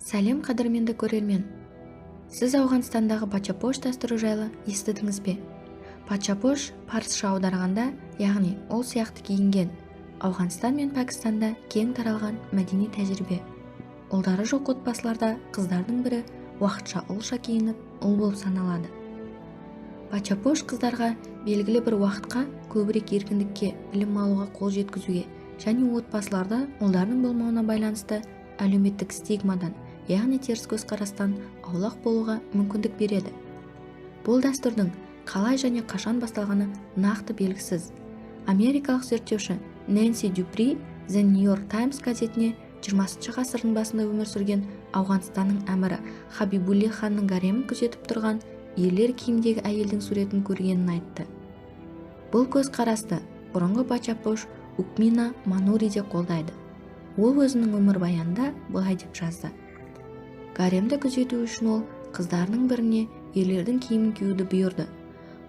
Сәлем қадірменді көрермен. Сіз Ауғанстандағы бачапош дәстүрі жайлы естідіңіз бе? Бачапош парсша аударғанда, яғни ол сияқты киінген, Ауғанстан мен Пәкістанда кең таралған мәдени тәжірибе. Ұлдары жоқ отбасыларда қыздардың бірі уақытша ұлша киініп, ұл болып саналады. Бачапош қыздарға белгілі бір уақытқа көбірек еркіндікке, білім алуға қол жеткізуге және отбасыларда ұлдардың болмауына байланысты әлеуметтік стигмадан, яғни теріс көзқарастан аулақ болуға мүмкіндік береді. Бұл дәстүрдің қалай және қашан басталғаны нақты белгісіз. Америкалық зерттеуші Нэнси Дюпри The New York Times газетіне 20 ғасырдың басында өмір сүрген Ауғанстанның әмірі Хабибулли ханның гаремін күзетіп тұрған ерлер киімдегі әйелдің суретін көргенін айтты. Бұл көзқарасты бұрынғы бачапош Укмина Манури де қолдайды. Ол өзінің өмірбаянында былай деп жазды: гаремді күзету үшін ол қыздарының біріне ерлердің киімін киюді бұйырды.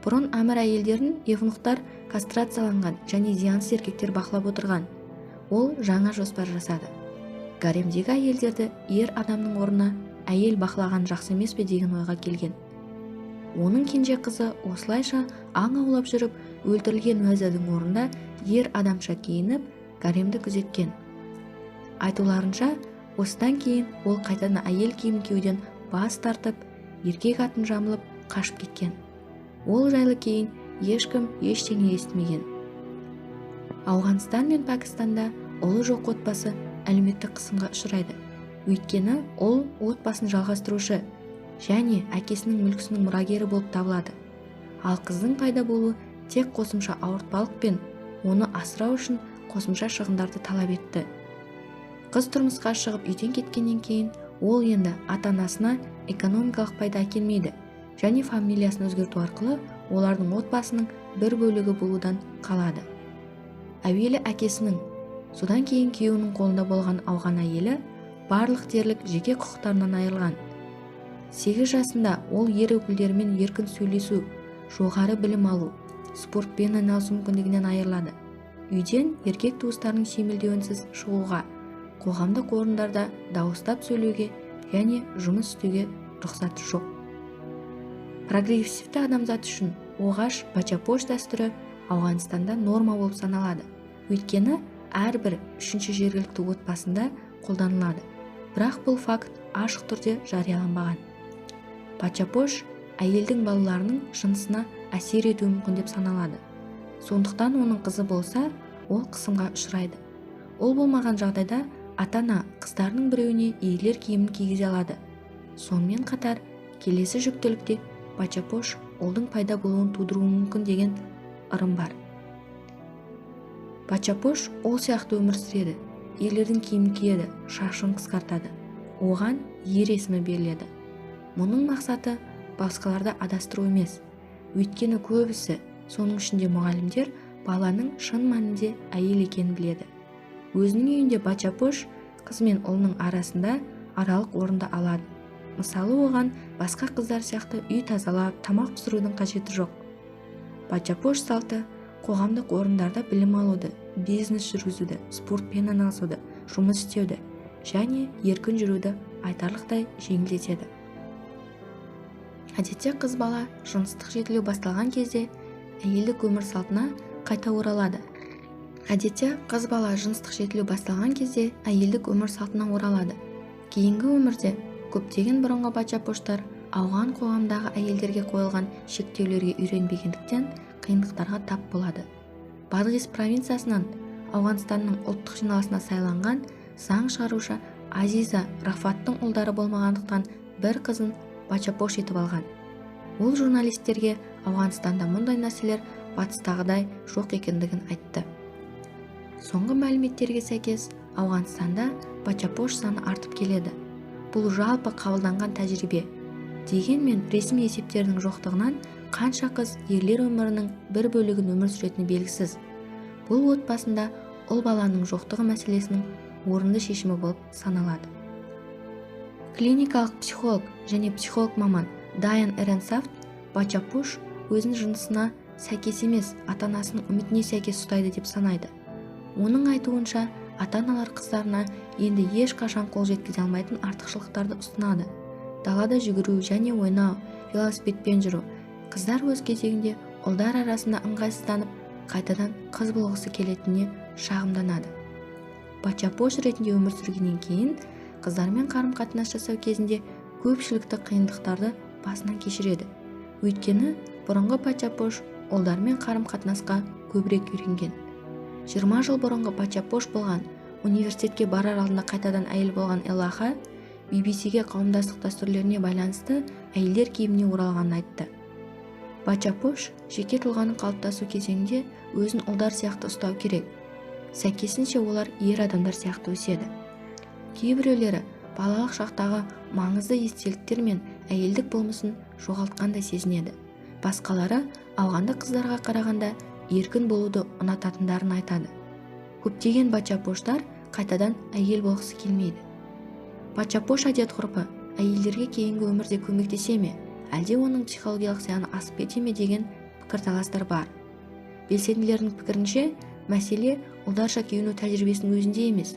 Бұрын әмір әйелдерін евнухтар кастрацияланған және зиянсыз еркектер бақылап отырған. Ол жаңа жоспар жасады. Гаремдегі әйелдерді ер адамның орнына әйел бақылаған жақсы емес пе деген ойға келген. Оның кенже қызы осылайша аң аулап жүріп, өлтірілген уәзірдің орнында ер адамша киініп, гаремді күзеткен. Айтуларынша, осыдан кейін ол қайтадан әйел киімін киюден бас тартып, еркек атын жамылып қашып кеткен. Ол жайлы кейін ешкім ештеңе естімеген. Ауғанстан мен Пәкістанда ұлы жоқ отбасы әлеуметтік қысымға ұшырайды. Өйткені ол отбасын жалғастырушы және әкесінің мүлкісінің мұрагері болып табылады. Ал қыздың пайда болуы тек қосымша ауыртпалық пен оны асырау үшін қосымша шығындарды талап етті. Қыз тұрмысқа шығып үйден кеткеннен кейін ол енді ата-анасына экономикалық пайда әкелмейді және фамилиясын өзгерту арқылы олардың отбасының бір бөлігі болудан қалады. Әуелі әкесінің, содан кейін күйеуінің қолында болған ауған әйелі барлық дерлік жеке құқықтарынан айырылған. 8 жасында ол ер өкілдерімен еркін сөйлесу, жоғары білім алу, спортпен айналысу мүмкіндігінен айырылады. Үйден еркек туыстарының сүйемелдеуінсіз шығуға, қоғамдық орындарда дауыстап сөйлеуге және жұмыс істеуге рұқсат жоқ. Прогрессивті адамзат үшін оғаш бачапош дәстүрі Ауғанстанда норма болып саналады. Өйткені әрбір 3-ші жергілікті отбасында қолданылады. Бірақ бұл факт ашық түрде жарияланбаған. Бачапош әйелдің балаларының жынысына әсер етуі мүмкін деп саналады. Сондықтан оның қызы болса, ол қысымға ұшырайды. Ол болмаған жағдайда ата-ана қыздарының біреуіне ерлер киімін кигізе алады. Сонымен қатар, келесі жүктілікте бачапош ұлдың пайда болуын тудыруы мүмкін деген ырым бар. Бачапош ол сияқты өмір сүреді, ерлердің киімін киеді, шашын қысқартады. Оған ер есімі беріледі. Мұның мақсаты басқаларды адастыру емес. Өйткені көбісі, соның ішінде мұғалімдер, баланың шын мәнінде әйел екенін біледі. Өзінің үйінде бачапош қыз мен ұлының арасында аралық орынды алады. Мысалы, оған басқа қыздар сияқты үй тазалап, тамақ пісірудің қажеті жоқ. Бачапош салты қоғамдық орындарда білім алуды, бизнес жүргізуді, спортпен айналысуды, жұмыс істеуді және еркін жүруді айтарлықтай жеңілдетеді. Әдетте қыз бала жыныстық жетілу басталған кезде әйелдік өмір салтына қайта оралады. Кейінгі өмірде көптеген бұрынғы бачапоштар ауған қоғамдағы әйелдерге қойылған шектеулерге үйренбегендіктен қиындықтарға тап болады. Бадғис провинциясынан Ауғанстанның ұлттық жиналысына сайланған заң шығарушы Азиза Рафаттың ұлдары болмағандықтан бір қызын бачапош етіп алған. Ол журналистерге Ауғанстанда мұндай нәрселер батыстағыдай жоқ екендігін айтты. Соңғы мәліметтерге сәйкес, Ауғанстанда бачапош саны артып келеді. Бұл жалпы қабылданған тәжірибе. Дегенмен ресми есептердің жоқтығынан қанша қыз ерлер өмірінің бір бөлігін өмір сүретіні белгісіз. Бұл отбасында ұл баланың жоқтығы мәселесінің орынды шешімі болып саналады. Клиникалық психолог және психолог маман Дайан Эренсафт бачапош өзін жынысына сәйкес емес, ата-анасының үмітіне сәйкес ұстайды деп санайды. Оның айтуынша, ата-аналар қыздарына енді ешқашан қол жеткізе алмайтын артықшылықтарды ұсынады. Далада жүгіру және ойнау, велосипедпен жүру. Қыздар өз кезегінде ұлдар арасында ыңғайсызданып, қайтадан қыз болғысы келетініне шағымданады. Бача-пош ретінде өмір сүргеннен кейін, қыздармен қарым-қатынас жасау кезінде көпшілікті қиындықтарды басынан кешіреді. Өйткені бұрынғы бача-пош ұлдармен қарым-қатынасқа көбірек үйренген. 20 жыл бұрынғы бача-пош болған, университетке барар алдында қайтадан әйел болған Эллаха BBC-ге қауымдастық дәстүрлеріне байланысты әйелдер киіміне оралғанын айтты. Бача-пош жеке тұлғаның қалыптасу кезеңінде өзін ұлдар сияқты ұстау керек. Сәйкесінше олар ер адамдар сияқты өседі. Кейбіреулері балалық шақтағы маңызды естеліктер мен әйелдік болмысын жоғалтқандай сезінеді. Басқалары ауғандық қыздарға қарағанда еркін болуды ұнататындарын айтады. Көптеген бача-поштар қайтадан әйел болғысы келмейді. Бача-пош әдет-ғұрпы әйелдерге кейінгі өмірде көмектесе ме, әлде оның психологиялық зияны асып кете ме деген пікірталастар бар. Белсенділердің пікірінше, мәселе ұлдарша киіну тәжірибесінің өзінде емес,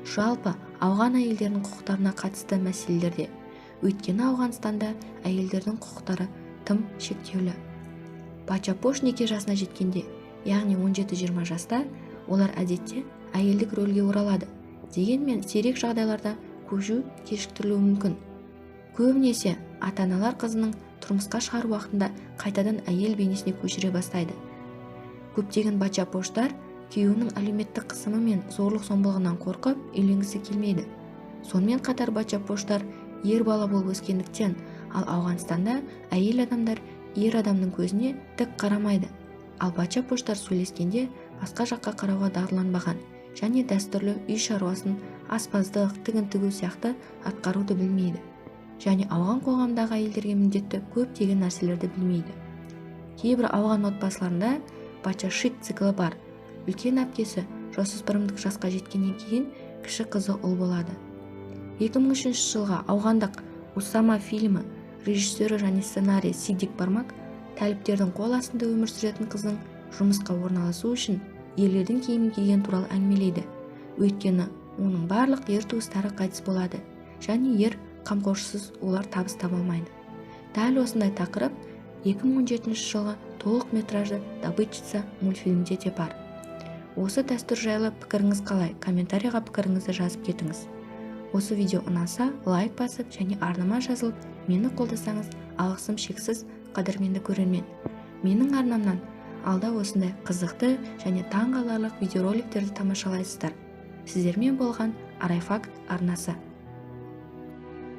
жалпы ауған әйелдерінің құқықтарына қатысты мәселелерде. Өйткені Ауғанстанда әйелдердің құқықтары тым шектеулі. Бача-пош неке жасына жеткенде, яғни 17-20 жаста, олар әдетте әйелдік рөлге оралады. Дегенмен сирек жағдайларда көшу кешіктірілуі мүмкін. Көбінесе ата-аналар қызының тұрмысқа шығару уақытында қайтадан әйел бейнесіне көшіре бастайды. Көптеген бача-поштар күйеуінің әлеуметтік қысымы мен зорлық-зомбылығынан қорқып үйленгісі келмейді. Сонымен қатар бача-поштар ер бала болып өскендіктен, ал Ауғанстанда әйел адамдар ер адамның көзіне тік қарамайды. Ал бача-поштар сөйлескенде басқа жаққа қарауға дағдыланбаған және дәстүрлі үй шаруасын, аспаздық, тігін тігу сияқты атқаруды білмейді. Және ауған қоғамдағы әйелдерге міндетті көптеген нәрселерді білмейді. Кейбір ауған отбасыларында бача-шик циклы бар. Үлкен әпкесі жасөспірімдік жасқа жеткеннен кейін кіші қызы ұл болады. 2003 жылға ауғандық Усама фильмі режиссері және сценарий Сидик Бармак тәліптердің қол астында өмір сүретін қыздың жұмысқа орналасу үшін ерлердің киімін киген туралы әңгімелейді. Өйткені оның барлық ер туыстары қайтыс болады және ер қамқоршысыз олар табыс таба алмайды. Дәл осындай тақырып 2017 жылғы толық метражды Добытчица мультфильмінде де бар. Осы дәстүр жайлы пікіріңіз қалай? Комментарийға пікіріңізді жазып кетіңіз. Осы видео ұнаса, лайк басып және арнама жазылып, мені қолдасаңыз, алғысым шексіз, қадірменді көрермен. Менің арнамнан алда осындай қызықты және таңғаларлық видеороликтерді тамашалайсыздар. Сіздермен болған Арайфакт арнасы.